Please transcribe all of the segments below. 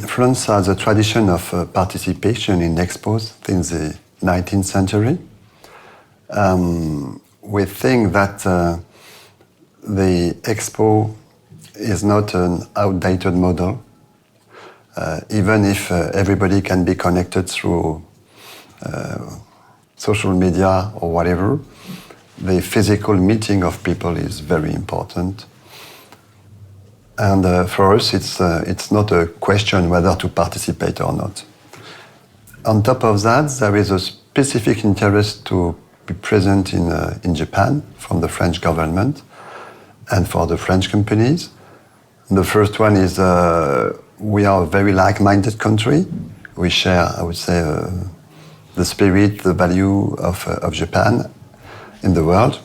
France has a tradition of participation in expos since the 19th century. We think that the expo is not an outdated model, even if everybody can be connected through social media or whatever. The physical meeting of people is very important. And for us, it's not a question whether to participate or not. On top of that, there is a specific interest to be present in Japan from the French government and for the French companies. The first one is we are a very like-minded country. We share, I would say, the spirit, the value of Japan in the world.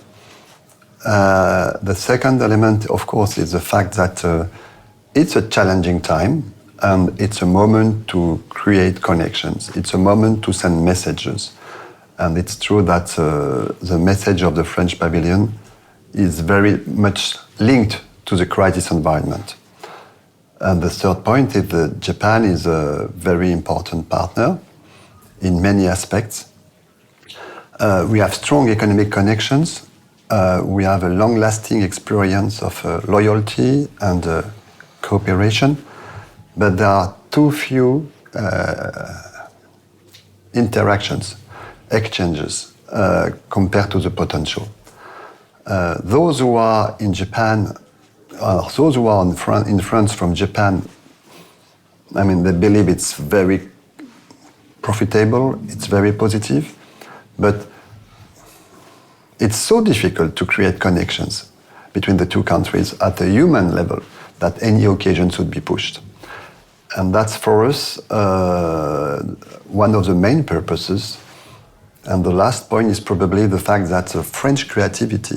The second element, of course, is the fact that it's a challenging time and it's a moment to create connections. It's a moment to send messages. And it's true that the message of the French pavilion is very much linked to the crisis environment. And the third point is that Japan is a very important partner in many aspects. We have strong economic connections. We have a long-lasting experience of loyalty and cooperation, but there are too few interactions, exchanges, compared to the potential. Those who are in Japan, those who are in France from Japan, I mean, they believe it's very profitable, it's very positive, but it's so difficult to create connections between the two countries at a human level that any occasion should be pushed. And that's for us one of the main purposes. And the last point is probably the fact that the French creativity,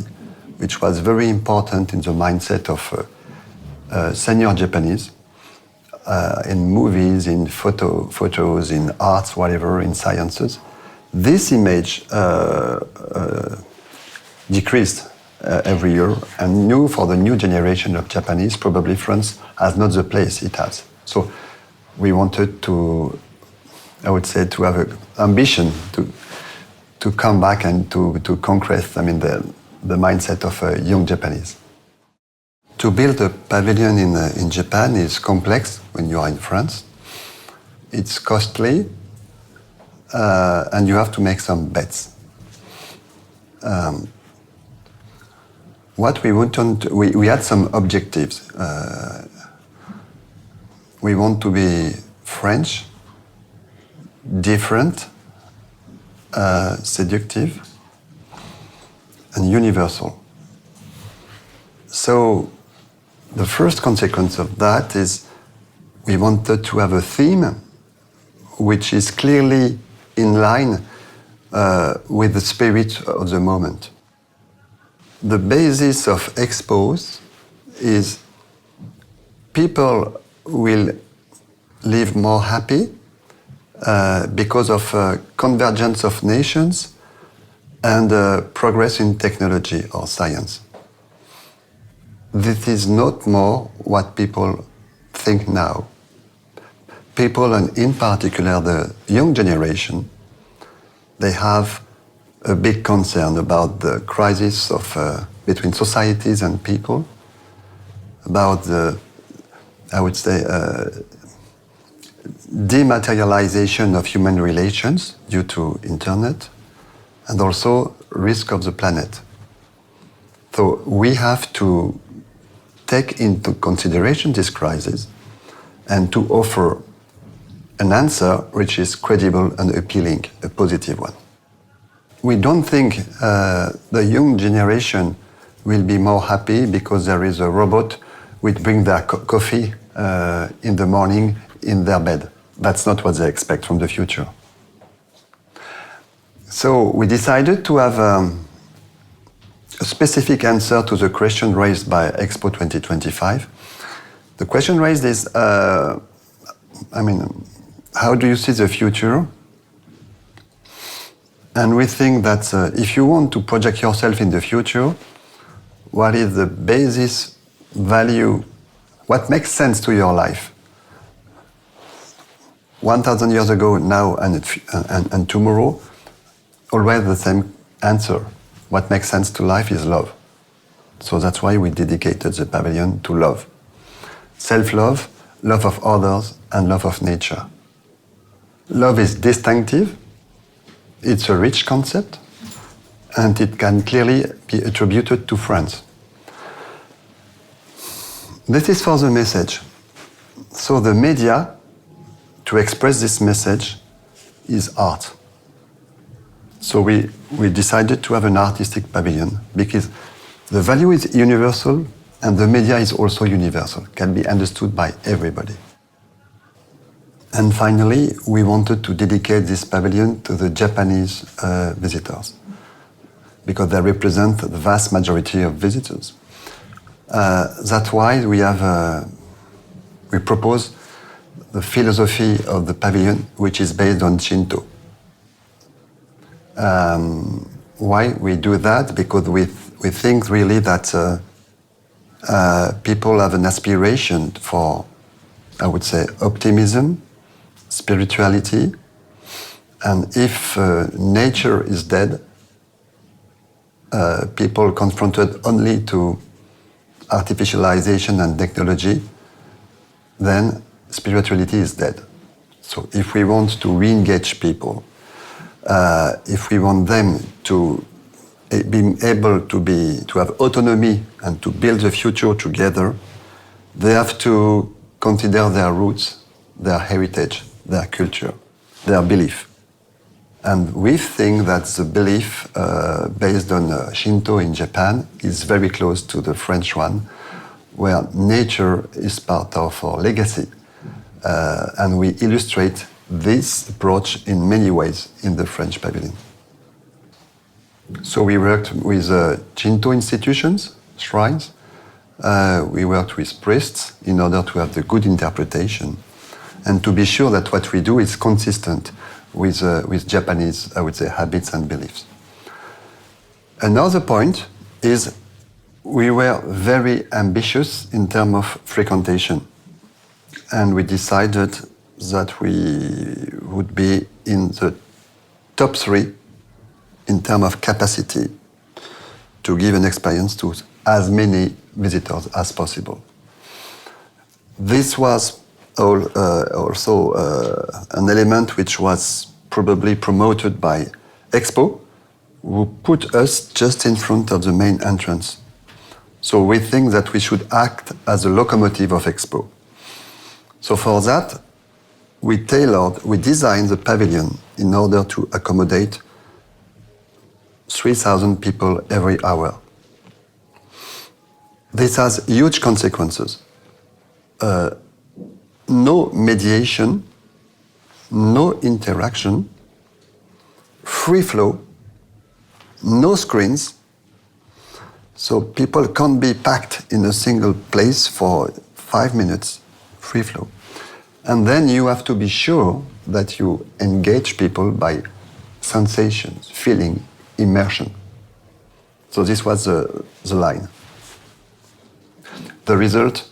which was very important in the mindset of senior Japanese, in movies, in photos, in arts, whatever, in sciences, this image decreased every year, and for the new generation of Japanese, probably France has not the place it has. So we wanted to, I would say, to have an ambition to come back and to conquest, I mean, the mindset of young Japanese. To build a pavilion in Japan is complex when you are in France. It's costly, and you have to make some bets. What we wanted, we had some objectives. We want to be French, different, seductive, and universal. So the first consequence of that is we wanted to have a theme which is clearly in line with the spirit of the moment. The basis of expos is people will live more happy because of convergence of nations and progress in technology or science. This is not more what people think now. People, and in particular the young generation, they have a big concern about the crisis of between societies and people, about the, I would say, dematerialization of human relations due to internet, and also risk of the planet. So we have to take into consideration this crisis and to offer an answer which is credible and appealing, a positive one. We don't think the young generation will be more happy because there is a robot which brings their coffee in the morning in their bed. That's not what they expect from the future. So we decided to have a specific answer to the question raised by Expo 2025. The question raised is, how do you see the future? And we think that if you want to project yourself in the future, what is the basis value, what makes sense to your life? 1,000 years ago, now, and tomorrow, always the same answer. What makes sense to life is love. So that's why we dedicated the pavilion to love. Self-love, love of others, and love of nature. Love is distinctive, it's a rich concept, and it can clearly be attributed to France. This is for the message. So the media, to express this message, is art. So we decided to have an artistic pavilion because the value is universal and the media is also universal, can be understood by everybody. And finally, we wanted to dedicate this pavilion to the Japanese visitors because they represent the vast majority of visitors. That's why we propose the philosophy of the pavilion, which is based on Shinto. Why we do that? Because we think really that people have an aspiration for, I would say, optimism, spirituality, and if nature is dead, people confronted only to artificialization and technology, then spirituality is dead. So if we want to re-engage people, if we want them to be able to have autonomy and to build the future together, they have to consider their roots, their heritage, their culture, their belief. And we think that the belief based on Shinto in Japan is very close to the French one, where nature is part of our legacy. And we illustrate this approach in many ways in the French pavilion. So we worked with Shinto institutions, shrines. We worked with priests in order to have the good interpretation and to be sure that what we do is consistent with Japanese, I would say, habits and beliefs. Another point is we were very ambitious in terms of frequentation. And we decided that we would be in the top 3 in terms of capacity to give an experience to as many visitors as possible. This was also an element which was probably promoted by Expo, who put us just in front of the main entrance. So we think that we should act as a locomotive of Expo. So for that, we designed the pavilion in order to accommodate 3,000 people every hour. This has huge consequences. No mediation, no interaction, free flow, no screens. So people can't be packed in a single place for 5 minutes, free flow. And then you have to be sure that you engage people by sensations, feeling, immersion. So this was the line. The result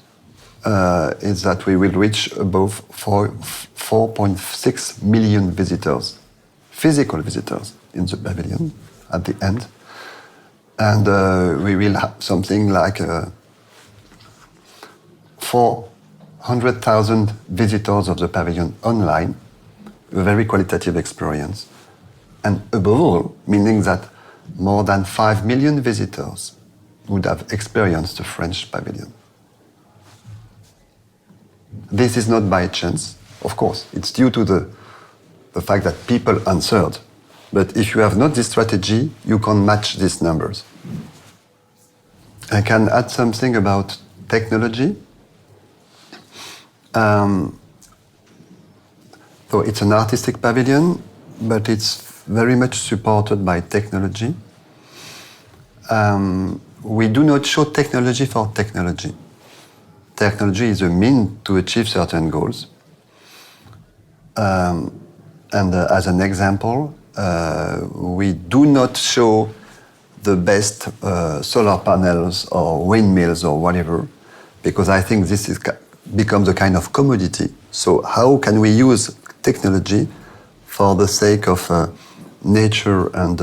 is that we will reach above 4.6 million visitors, physical visitors in the pavilion at the end. And we will have something like 400,000 visitors of the pavilion online, a very qualitative experience. And above all, meaning that more than 5 million visitors would have experienced the French pavilion. This is not by chance, of course. It's due to the fact that people answered. But if you have not this strategy, you can't match these numbers. I can add something about technology. So it's an artistic pavilion, but it's very much supported by technology. We do not show technology for technology. Technology is a means to achieve certain goals. And as an example, we do not show the best solar panels or windmills or whatever, because I think this becomes a kind of commodity. So how can we use technology for the sake of nature and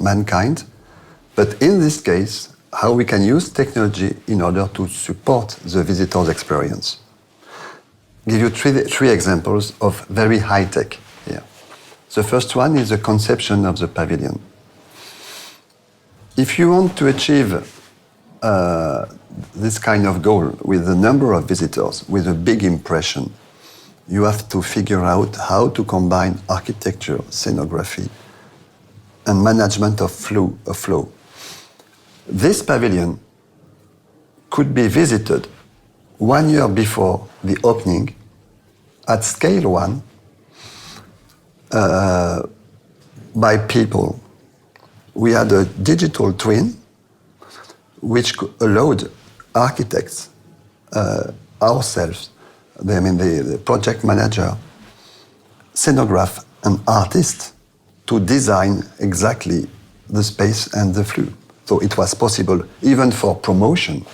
mankind. But in this case, how we can use technology in order to support the visitor's experience. Give you three examples of very high tech here. The first one is the conception of the pavilion. If you want to achieve this kind of goal with the number of visitors, with a big impression, you have to figure out how to combine architecture, scenography, and management of flow. This pavilion could be visited 1 year before the opening at scale 1 by people. We had a digital twin which allowed architects, ourselves, the project manager, scenograph, and artist to design exactly the space and the flow. So it was possible, even for promotion,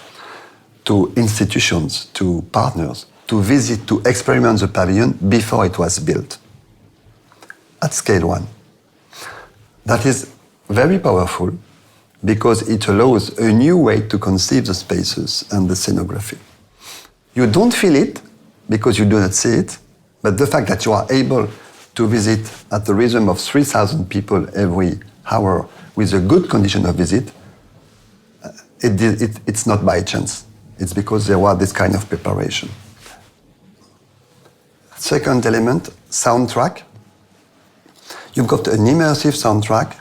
to institutions, to partners, to visit, to experiment the pavilion before it was built, at scale 1. That is very powerful because it allows a new way to conceive the spaces and the scenography. You don't feel it because you do not see it, but the fact that you are able to visit at the rhythm of 3,000 people every hour with a good condition of visit, it's not by chance. It's because there was this kind of preparation. Second element, soundtrack. You've got an immersive soundtrack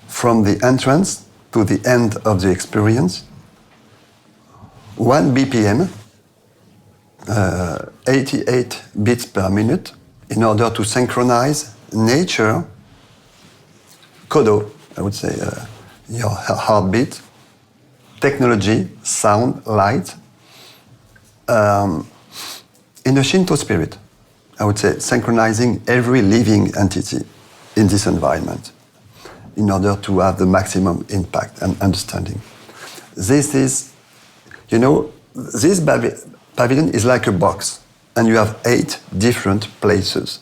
from the entrance to the end of the experience. 1 BPM, 88 beats per minute, in order to synchronize nature, kodo, I would say, your heartbeat, technology, sound, light, in a Shinto spirit, I would say, synchronizing every living entity in this environment in order to have the maximum impact and understanding. This is, this pavilion is like a box, and you have 8 different places.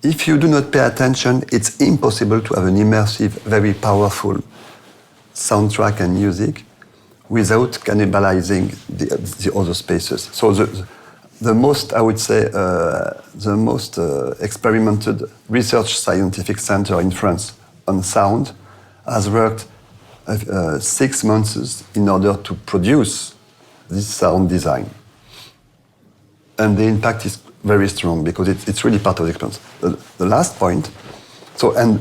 If you do not pay attention, it's impossible to have an immersive, very powerful soundtrack and music without cannibalizing the other spaces. So the most, I would say, the most experimented research scientific center in France on sound has worked 6 months in order to produce this sound design. And the impact is very strong because it's really part of the experience. The last point, and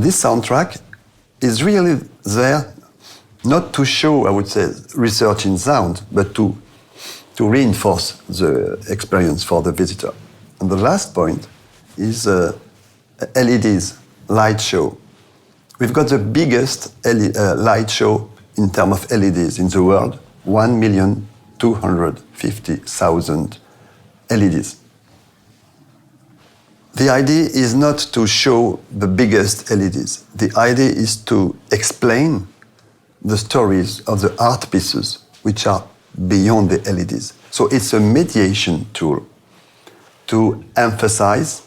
this soundtrack is really there not to show, I would say, research in sound, but to reinforce the experience for the visitor. And the last point is LEDs, light show. We've got the biggest light show in terms of LEDs in the world, 1,250,000 LEDs. The idea is not to show the biggest LEDs. The idea is to explain the stories of the art pieces which are beyond the LEDs. So it's a mediation tool to emphasize,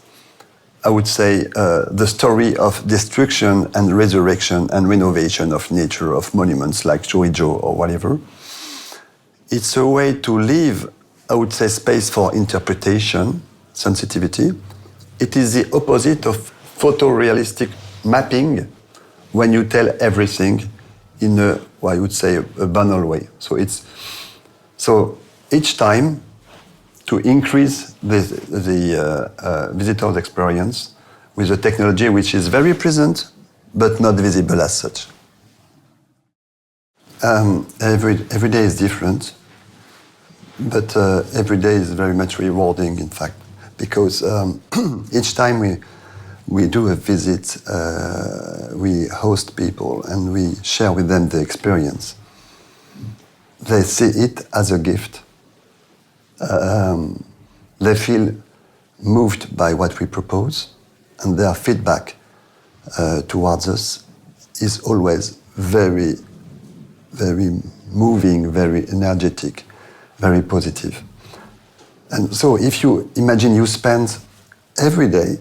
I would say, the story of destruction and resurrection and renovation of nature, of monuments like Chorijo or whatever. It's a way to leave, I would say, space for interpretation, sensitivity. It is the opposite of photorealistic mapping when you tell everything in a, I would say, a banal way. So each time to increase the visitor's experience with a technology which is very present but not visible as such. Every day is different, but every day is very much rewarding, in fact, because each time we do a visit, we host people and we share with them the experience. They see it as a gift. They feel moved by what we propose, and their feedback towards us is always very, very moving, very energetic, very positive. And so if you imagine you spend every day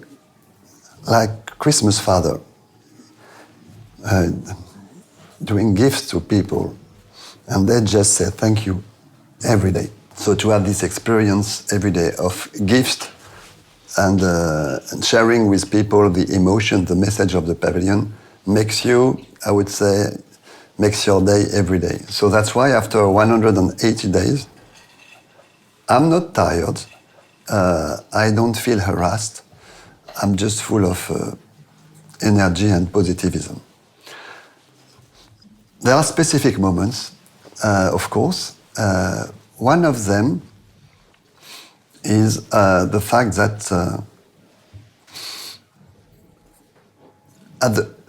like Christmas father, doing gifts to people, and they just say thank you every day. So to have this experience every day of gifts and sharing with people the emotion, the message of the pavilion makes you, I would say, makes your day every day. So that's why after 180 days, I'm not tired, I don't feel harassed, I'm just full of energy and positivism. There are specific moments, of course. One of them is the fact that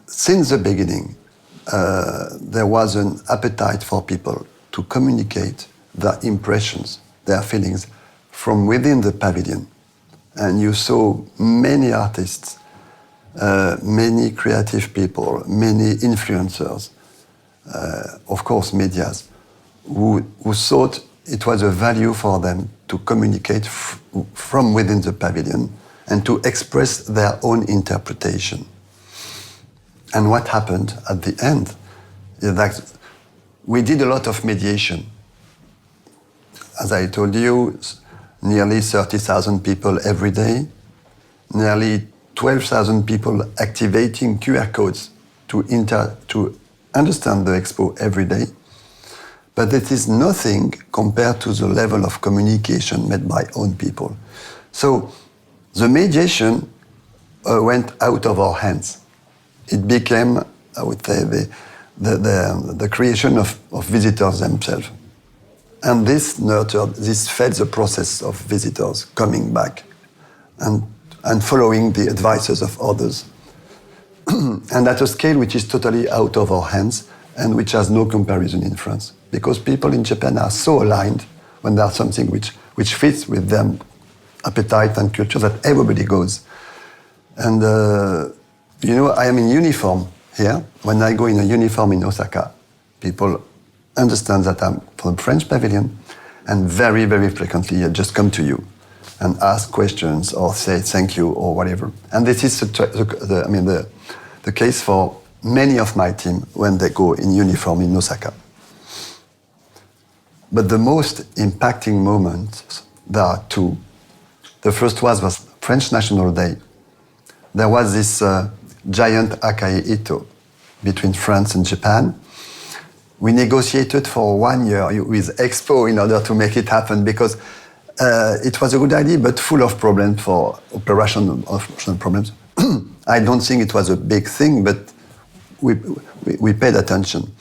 since the beginning, there was an appetite for people to communicate their impressions, their feelings from within the pavilion. And you saw many artists, many creative people, many influencers, of course, medias, who thought it was a value for them to communicate from within the pavilion and to express their own interpretation. And what happened at the end is that we did a lot of mediation. As I told you, nearly 30,000 people every day, nearly 12,000 people activating QR codes to understand the expo every day. But it is nothing compared to the level of communication made by own people. So the mediation went out of our hands. It became, I would say, the creation of visitors themselves. And this fed the process of visitors coming back and following the advices of others. And at a scale which is totally out of our hands and which has no comparison in France. Because people in Japan are so aligned when there's something which fits with them appetite and culture that everybody goes. And you know, I am in uniform here. When I go in a uniform in Osaka, people understand that I'm from the French pavilion, and very, very frequently I just come to you and ask questions or say thank you or whatever. And this is the case for many of my team when they go in uniform in Osaka. But the most impacting moments, there are two. The first was French National Day. There was this giant Akai Ito between France and Japan. We negotiated for 1 year with Expo in order to make it happen because it was a good idea, but full of problems for operational problems. I don't think it was a big thing, but we paid attention.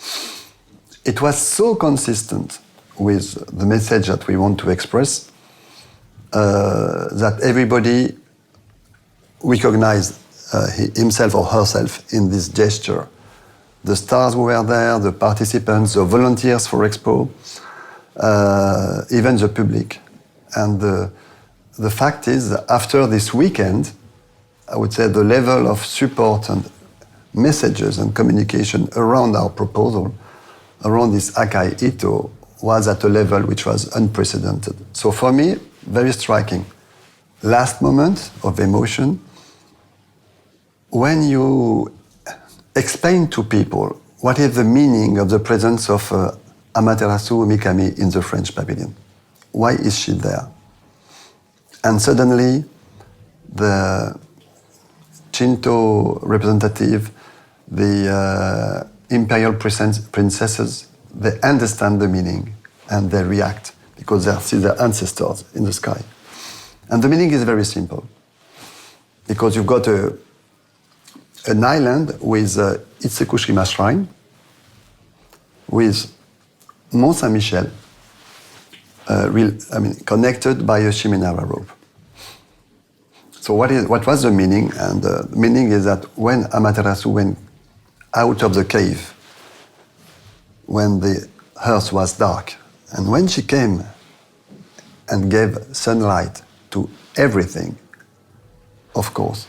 It was so consistent with the message that we want to express that everybody recognized himself or herself in this gesture. The stars who were there, the participants, the volunteers for Expo, even the public. And the fact is that after this weekend, I would say the level of support and messages and communication around our proposal, around this Akai Ito, was at a level which was unprecedented. So for me, very striking. Last moment of emotion, when you explain to people what is the meaning of the presence of Amaterasu Mikami in the French pavilion. Why is she there? And suddenly, the Shinto representative, the imperial princesses, they understand the meaning and they react because they see their ancestors in the sky. And the meaning is very simple. Because you've got an island with Itsekushima Shrine, with Mont Saint-Michel, connected by a Shimenara rope. So what was the meaning? And the meaning is that when Amaterasu went out of the cave, when the earth was dark, and when she came and gave sunlight to everything, of course,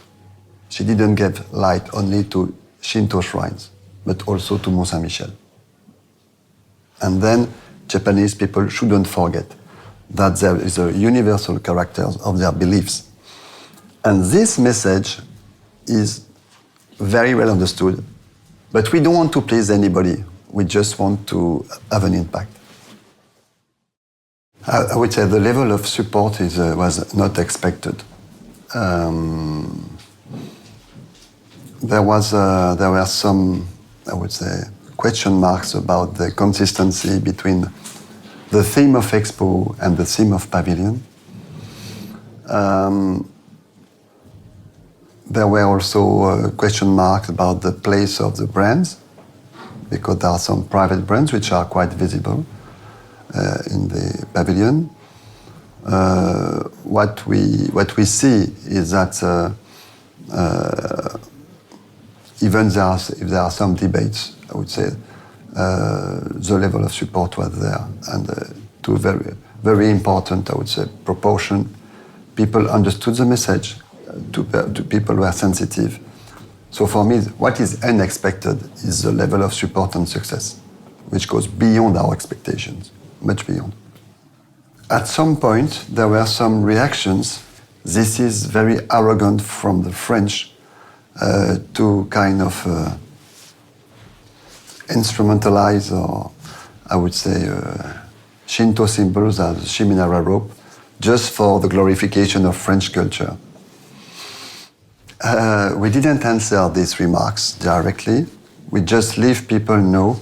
she didn't give light only to Shinto shrines, but also to Mont Saint-Michel. And then Japanese people shouldn't forget that there is a universal character of their beliefs. And this message is very well understood, but we don't want to please anybody. We just want to have an impact. I would say the level of support was not expected. There were some, I would say, question marks about the consistency between the theme of Expo and the theme of Pavilion. There were also question marks about the place of the brands, because there are some private brands which are quite visible in the pavilion. What we see is that even if there are some debates, I would say the level of support was there, and to very, very important, I would say, proportion. People understood the message. To people who are sensitive. So for me, what is unexpected is the level of support and success, which goes beyond our expectations, much beyond. At some point, there were some reactions. This is very arrogant from the French to kind of instrumentalize, or I would say, Shinto symbols as Shiminara rope, just for the glorification of French culture. We didn't answer these remarks directly. We just leave people know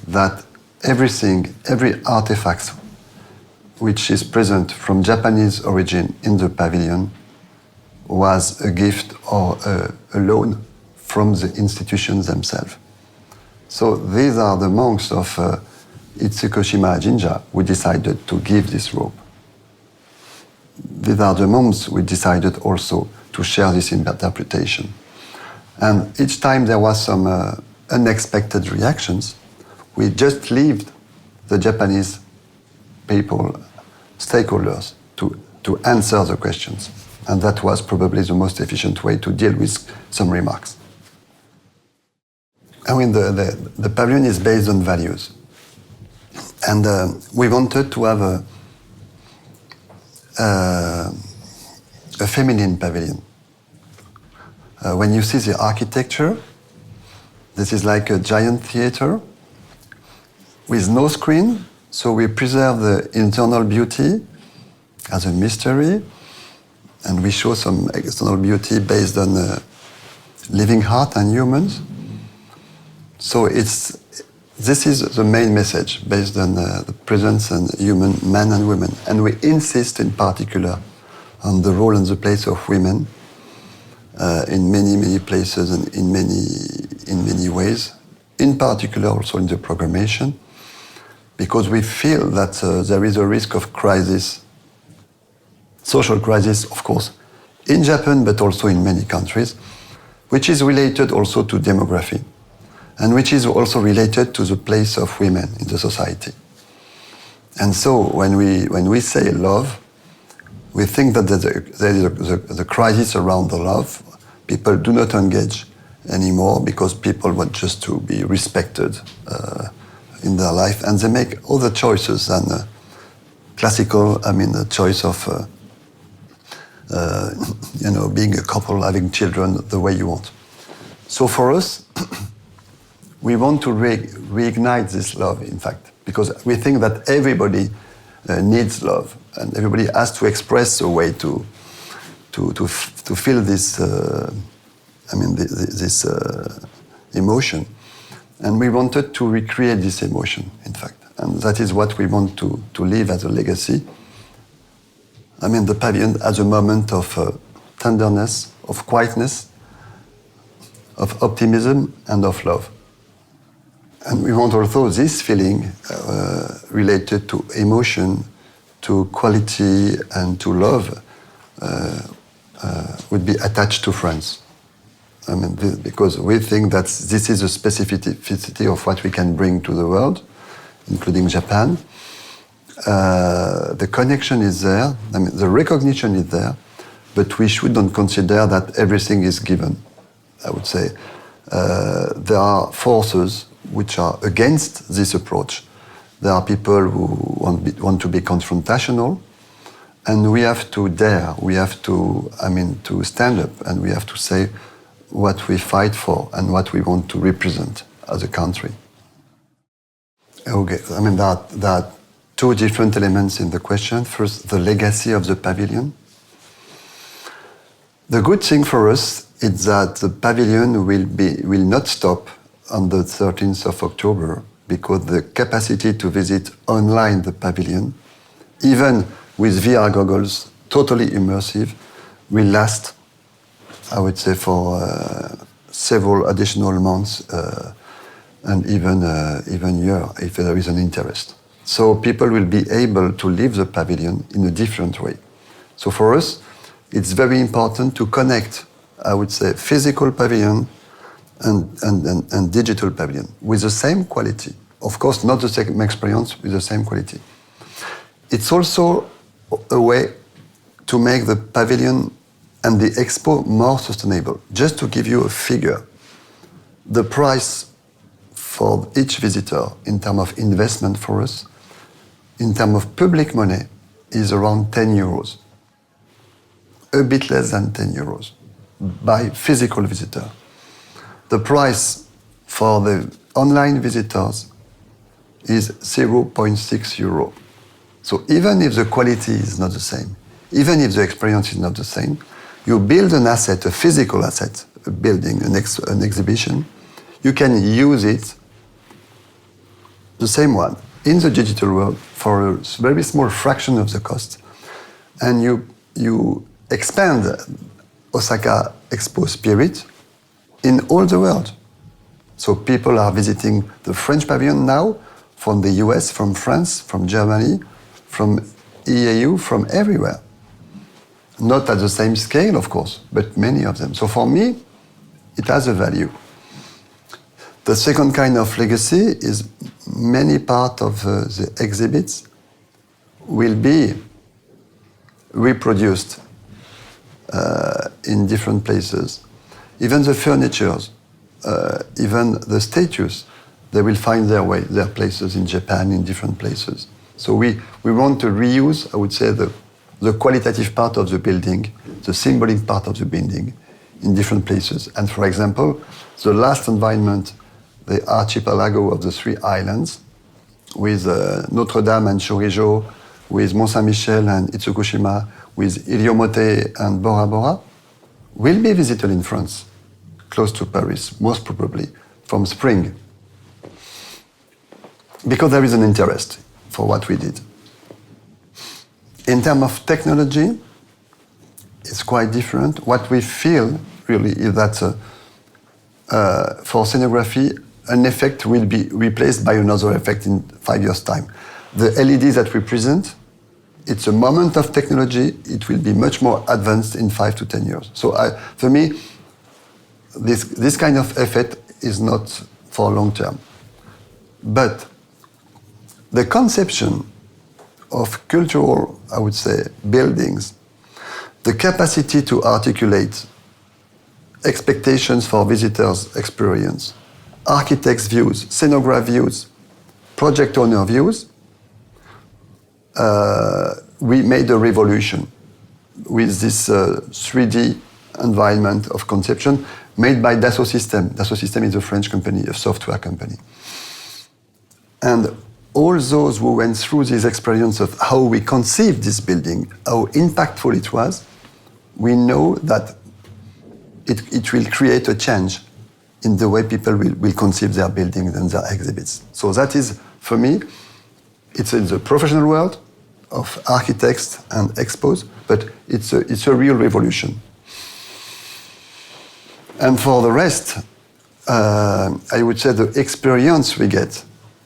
that everything, every artifact which is present from Japanese origin in the pavilion was a gift or a loan from the institutions themselves. So these are the monks of Itsukoshima Jinja who decided to give this robe. These are the monks who decided also to share this interpretation. And each time there was some unexpected reactions, we just left the Japanese people, stakeholders, to answer the questions. And that was probably the most efficient way to deal with some remarks. I mean, the pavilion is based on values. And we wanted to have a feminine pavilion. When you see the architecture, this is like a giant theater with no screen, so we preserve the internal beauty as a mystery, and we show some external beauty based on living heart and humans. So this is the main message based on the presence and human men and women, and we insist in particular on the role and the place of women in many places and in many ways, in particular also in the programmation, because we feel that there is a risk of crisis, social crisis, of course, in Japan, but also in many countries, which is related also to demography, and which is also related to the place of women in the society. And so when we say love, we think that there is the crisis around the love. People do not engage anymore because people want just to be respected in their life, and they make other choices than classical, the choice of being a couple, having children the way you want. So for us, we want to reignite this love, in fact, because we think that everybody needs love, and everybody has to express a way to feel this, this emotion, and we wanted to recreate this emotion, in fact, and that is what we want to leave as a legacy. The pavilion as a moment of tenderness, of quietness, of optimism, and of love. And we want also this feeling related to emotion, to quality, and to love would be attached to France. Because we think that this is a specificity of what we can bring to the world, including Japan. The connection is there, the recognition is there, but we shouldn't consider that everything is given. I would say there are forces which are against this approach. There are people who want to be confrontational, And we have to dare, we have to, to stand up, and we have to say what we fight for and what we want to represent as a country. Okay, there are two different elements in the question. First, the legacy of the pavilion. The good thing for us is that the pavilion will not stop on the 13th of October, because the capacity to visit online the pavilion, even with VR goggles, totally immersive, will last, I would say, for several additional months and even year, if there is an interest. So people will be able to leave the pavilion in a different way. So for us, it's very important to connect, I would say, physical pavilion and digital pavilion with the same quality. Of course, not the same experience, with the same quality. It's also a way to make the pavilion and the expo more sustainable. Just to give you a figure, the price for each visitor in terms of investment for us, in terms of public money, is around 10 euros. A bit less than 10 euros by physical visitor. The price for the online visitors is 0.6 euro. So even if the quality is not the same, even if the experience is not the same, you build an asset, a physical asset, a building, an exhibition, you can use it, the same one, in the digital world for a very small fraction of the cost. And you expand Osaka Expo spirit in all the world. So people are visiting the French pavilion now, from the US, from France, from Germany, from EAU, from everywhere. Not at the same scale, of course, but many of them. So for me, it has a value. The second kind of legacy is many part of the exhibits will be reproduced in different places. Even the furnitures, even the statues, they will find their places in Japan, in different places. So we want to reuse, I would say, the qualitative part of the building, the symbolic part of the building, in different places. And for example, the last environment, the archipelago of the three islands, with Notre Dame and Shurijo, with Mont Saint-Michel and Itsukushima, with Iriomote and Bora Bora, will be visited in France, close to Paris, most probably, from spring. Because there is an interest for what we did. In terms of technology, it's quite different. What we feel, really, is that for scenography, an effect will be replaced by another effect in 5 years' time. The LEDs that we present, it's a moment of technology. It will be much more advanced in 5 to 10 years. So for me, this kind of effect is not for long term. But the conception of cultural, I would say, buildings, the capacity to articulate expectations for visitors' experience, architects' views, scenograph views, project owner views, we made a revolution with this 3D environment of conception made by Dassault Systèmes. Dassault Systèmes is a French company, a software company. And all those who went through this experience of how we conceived this building, how impactful it was, we know that it will create a change in the way people will conceive their buildings and their exhibits. So that is, for me, it's in the professional world of architects and expos, but it's a real revolution. And for the rest, I would say the experience we get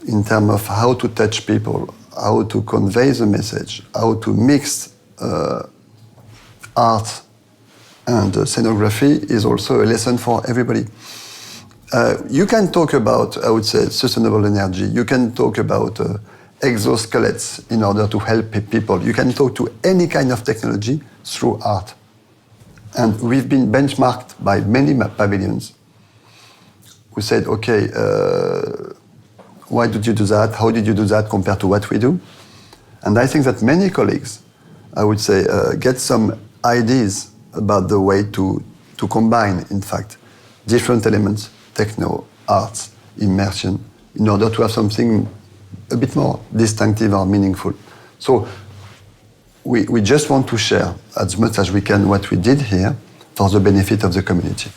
in terms of how to touch people, how to convey the message, how to mix art and scenography is also a lesson for everybody. You can talk about, I would say, sustainable energy. You can talk about exoskeletons in order to help people. You can talk to any kind of technology through art. And we've been benchmarked by many pavilions who said, okay, why did you do that? How did you do that compared to what we do? And I think that many colleagues I would say, get some ideas about the way to combine, in fact, different elements, techno, arts, immersion, in order to have something a bit more distinctive or meaningful. So we just want to share as much as we can what we did here for the benefit of the community.